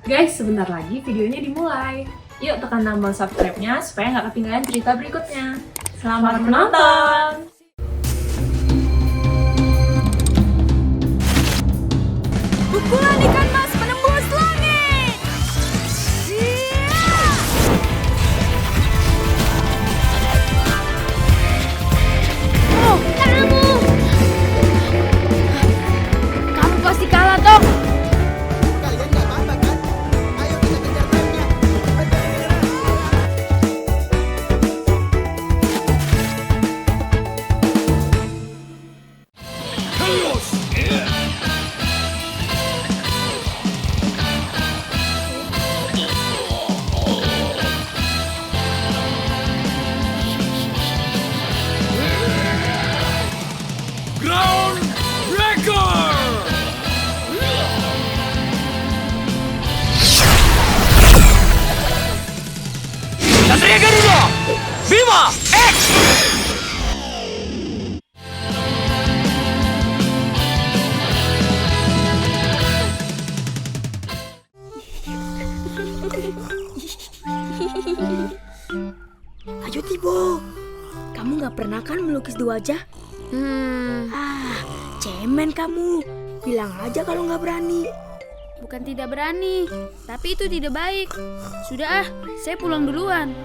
Guys, sebentar lagi videonya dimulai. Yuk tekan tombol subscribe-nya supaya nggak ketinggalan cerita berikutnya. Selamat menonton! Pukulan ikan mas menembus langit. Oh, kamu pasti kalah, Tok. Kalian nggak apa-apa kan? Ayo kita kejar timenya. Ground Breaker! Satria Garuda! Bima X! Ayo Tibo, kamu nggak pernah kan melukis dua wajah? Cemen kamu. Bilang aja kalau nggak berani. Bukan tidak berani, tapi itu tidak baik. Sudah saya pulang duluan.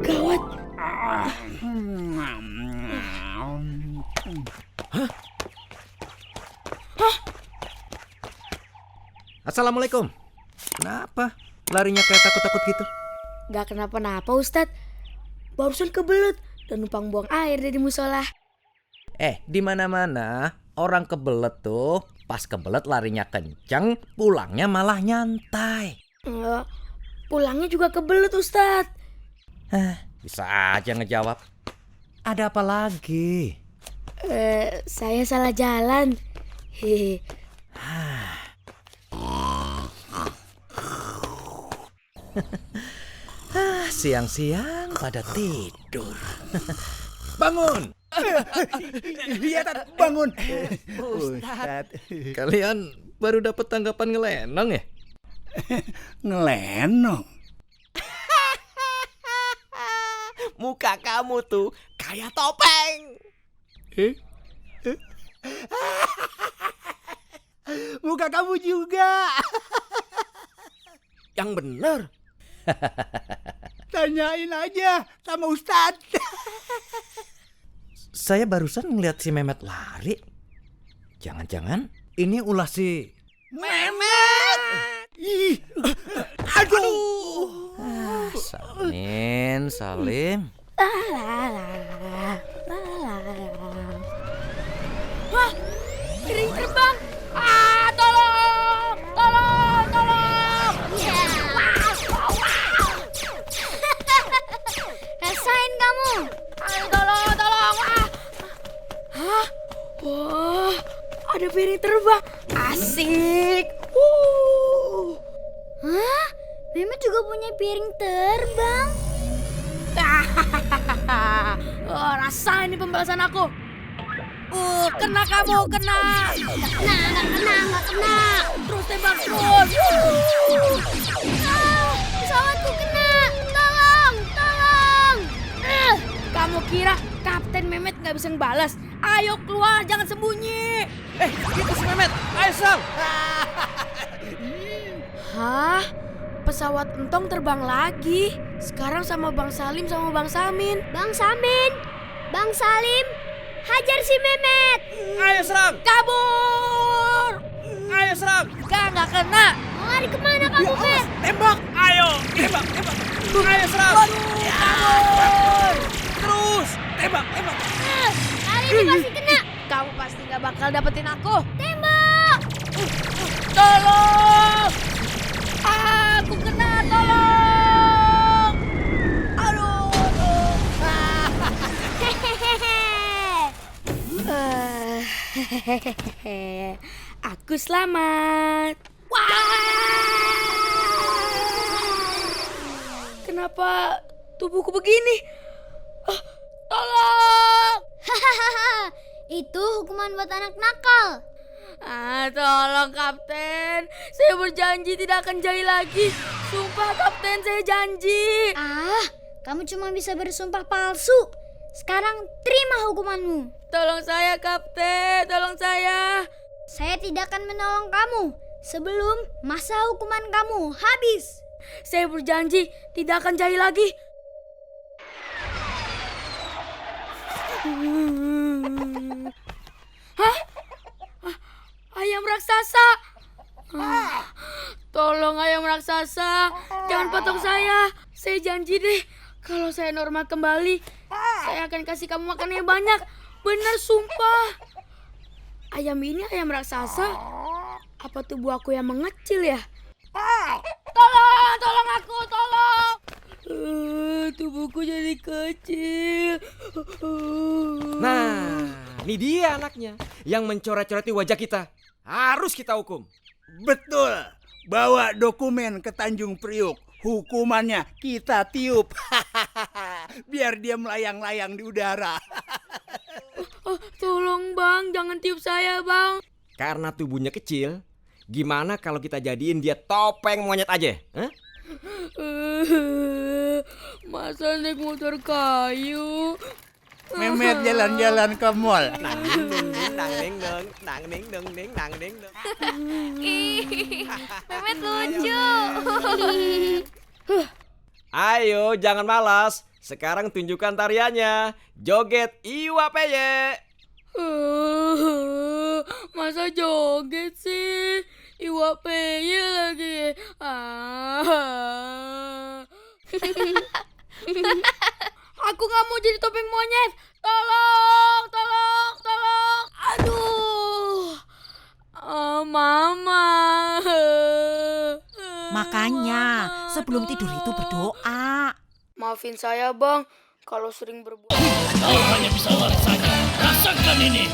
Gawat. Assalamualaikum. Kenapa? Larinya kayak takut-takut gitu? Gak kenapa-napa Ustadz. Barusan kebelet dan numpang buang air dari musola. Di mana-mana orang kebelet tuh pas kebelet larinya kenceng, pulangnya malah nyantai. Pulangnya juga kebelet Ustadz. Bisa aja ngejawab. Ada apa lagi? Saya salah jalan. Hehe. Siang-siang pada tidur. Bangun! Iya, Tat, bangun. Ustaz. Kalian baru dapat tanggapan ngelenong ya? Ngelenong. Muka kamu tuh kayak topeng. Muka kamu juga. Yang bener. Tanyain aja sama Ustaz. Saya barusan ngeliat si Mehmet lari. Jangan-jangan ini ulah si... Mehmet. Ih. Aduh. Salim. Wah, piring terbang. Tolong. Rasain kamu. Tolong. Wah, ada piring terbang. Asik. Hah? Mehmet juga punya piring terbang. Rasain nih pembalasan aku. Kena kamu, kena. Nggak kena. Terus tembak terus. Pesawatku kena. Tolong. Kamu kira Kapten Mehmet nggak bisa ngebalas? Ayo keluar, jangan sembunyi. Itu si Mehmet. Ayo serang. Hah? Pesawat entong terbang lagi. Sekarang sama Bang Salim sama Bang Samin. Bang Salim, hajar si Mehmet. Ayo serang. Kabur! Ayo serang. Nggak kena. Mau lari kemana kamu, Met? Tembak. Ayo. Tembak. Ayo serang. Kabur! Terus. Tembak. Kali ini pasti kena. Kamu pasti nggak bakal dapetin aku. Tembak. Tolong! Aku kena, tolong! Aduh! Aku selamat. Kenapa tubuhku begini? Tolong! Itu hukuman buat anak nakal. Tolong Kapten, saya berjanji tidak akan jahit lagi. Sumpah Kapten, saya janji. Kamu cuma bisa bersumpah palsu. Sekarang terima hukumanmu. Tolong saya Kapten, tolong saya. Saya tidak akan menolong kamu sebelum masa hukuman kamu habis. Saya berjanji tidak akan jahit lagi. Hah? Ayam raksasa. Tolong ayam raksasa, jangan potong saya. Saya janji deh, kalau saya normal kembali, saya akan kasih kamu makan yang banyak. Benar sumpah. Ayam ini ayam raksasa. Apa tubuh aku yang mengecil ya? Tolong aku, tolong. Tubuhku jadi kecil. Nah, ini dia anaknya yang mencoret-coreti wajah kita. Harus kita hukum. Betul. Bawa dokumen ke Tanjung Priuk. Hukumannya kita tiup. Biar dia melayang-layang di udara. Tolong bang, jangan tiup saya bang. Karena tubuhnya kecil, gimana kalau kita jadiin dia topeng monyet aja? Hah? Masa naik motor kayu? Memet jalan-jalan ke mall. Memet lucu. Ayo, jangan malas. Sekarang tunjukkan tariannya. Joget Iwa Peye. Masa joget sih? Iwa Peye lagi. Aku gak mau jadi topeng monyet. Tolong. Aduh. Mama. Makanya sebelum tidur itu berdoa. Maafin saya bang, kalau sering berbuat. Kau hanya bisa lari saja. Rasakan ini.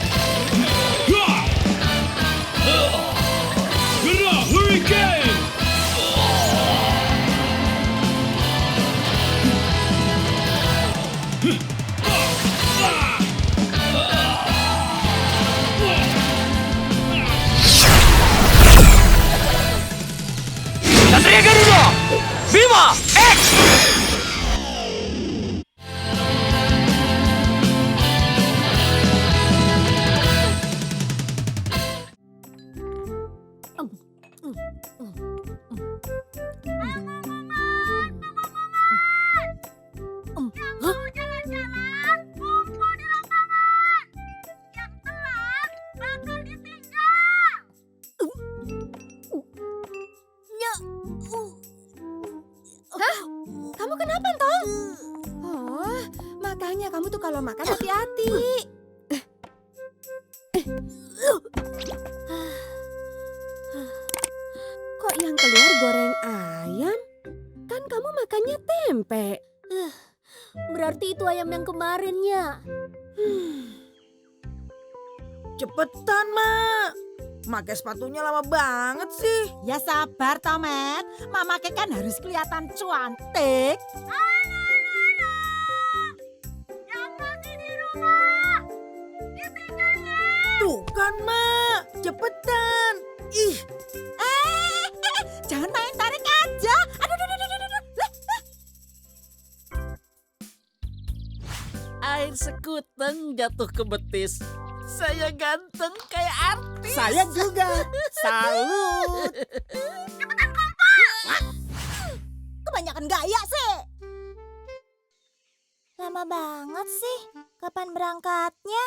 Gerak Hurricane. Satria Garuda Bima X. Kamu kenapa, Tong? Oh, makanya kamu tuh kalau makan hati-hati. Kok yang keluar goreng ayam? Kan kamu makannya tempe. Berarti itu ayam yang kemarinnya. Cepetan, Mak. Pakai sepatunya lama banget sih. Ya sabar, Tomet. Mama Kek kan harus kelihatan cantik. Tuh kan, Mak. Cepetan. Ih, Jangan main tarik aja. Aduh. Air sekuteng jatuh ke betis. Saya ganteng kayak artis. saya juga. Salut. Kebanyakan gaya sih. Lama banget sih. Kapan berangkatnya?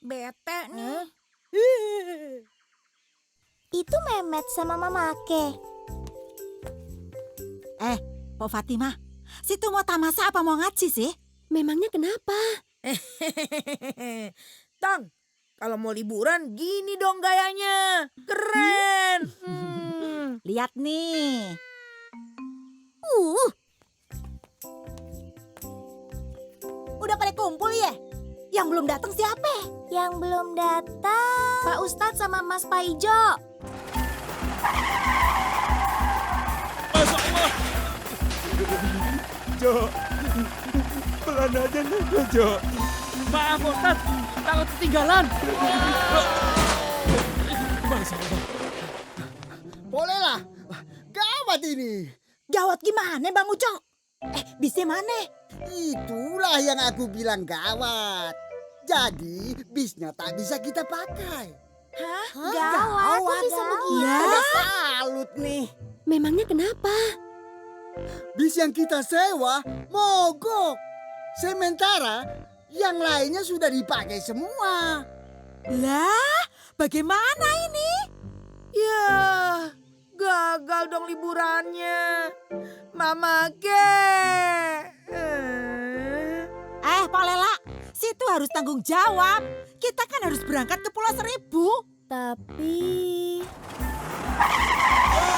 Bete nih. Itu Memet sama Mama Ke. Po Fatimah, situ mau tamasa apa mau ngaji sih? Memangnya kenapa? Tang, kalau mau liburan gini dong gayanya. Keren. Lihat nih. Udah pada kumpul ya? Yang belum datang siapa? Yang belum datang Pak Ustadz sama Mas Paijo. Masya Allah. Jo, pelan aja nih Jo. Maaf Ustaz, takut ketinggalan. Bolehlah. Gawat ini. Gawat gimana Bang Ucok? Bisa mana? Itulah yang aku bilang gawat. Jadi bisnya tak bisa kita pakai. Hah? Gawat, kok bisa begitu? Ada salut nih. Memangnya kenapa? Bis yang kita sewa mogok. Sementara yang lainnya sudah dipakai semua. Lah, bagaimana ini? Ya, gagal dong liburannya. Mama ke. Pak Lela, situ harus tanggung jawab. Kita kan harus berangkat ke Pulau Seribu. Tapi...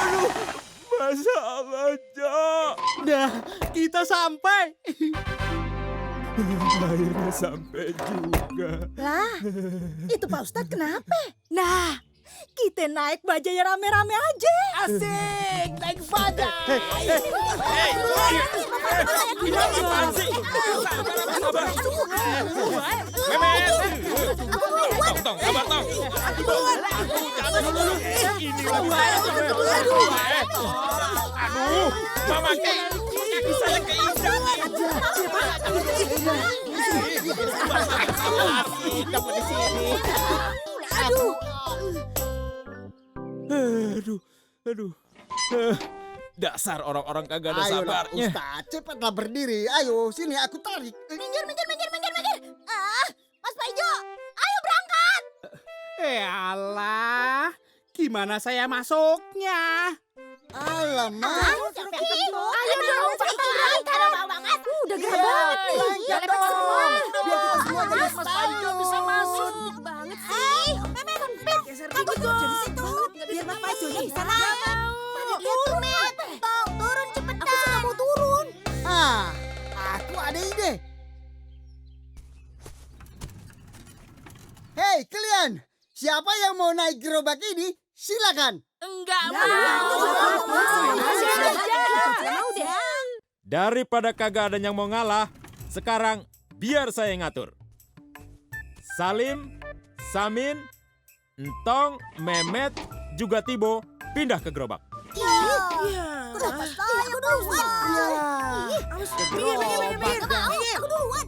Aduh, masalahnya. Nah, kita sampai. Akhirnya sampai juga. Lah, itu Pak Ustadz kenapa? Nah, kita naik bajai rame-rame aja. Asik, naik bajai. Aduh, Mama kaki saya keinjak. Dapat di sini. Aduh. Dasar orang-orang kagak ada Ayolah sabarnya. Ustaz, cepatlah berdiri. Ayo, sini aku tarik. Minggir. Mas Paijo, ayo berangkat. Alah, gimana saya masuknya? Alamak. Ayo dong, cepat. Udah gerah banget nih. Lanjut dong. Biar kita semua jadi Mas Paijo bisa masuk. Banget sih. Kamu dari situ. Biar Mas Pajonya bisa naik. Turun cepetan. Aku sudah mau turun. Aku ada ide. Hei kalian, siapa yang mau naik gerobak ini? Silakan. Enggak Daripada kagak ada yang mau ngalah, sekarang biar saya yang ngatur. Salim, Samin, Entong, Memet, juga Tibo pindah ke gerobak. Kenapa saya duluan? Minggir. Aku duluan.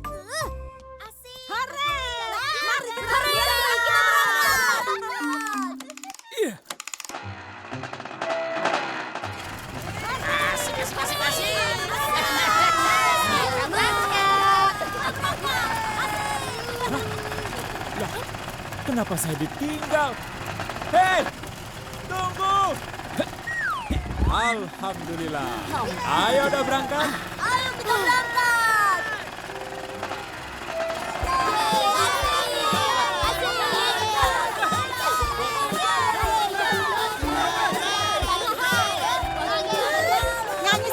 Hore. Mari kita Kenapa saya ditinggal? Hei, tunggu! Alhamdulillah. Ayo udah berangkat. Ayo kita berangkat. nyanyi.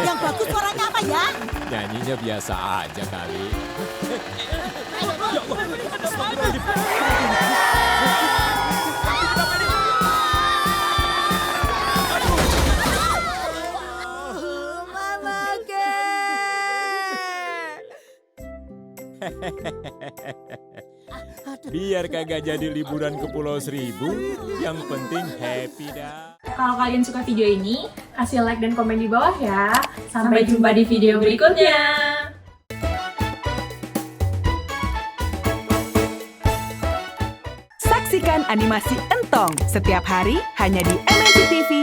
Yang bagus suaranya apa ya? Nyanyinya biasa aja kali. Mama ke. Biar kagak jadi liburan ke Pulau Seribu, yang penting happy dah. Kalau kalian suka video ini, kasih like dan komen di bawah ya. Sampai jumpa di video berikutnya. Saksikan animasi Entong setiap hari hanya di MNC TV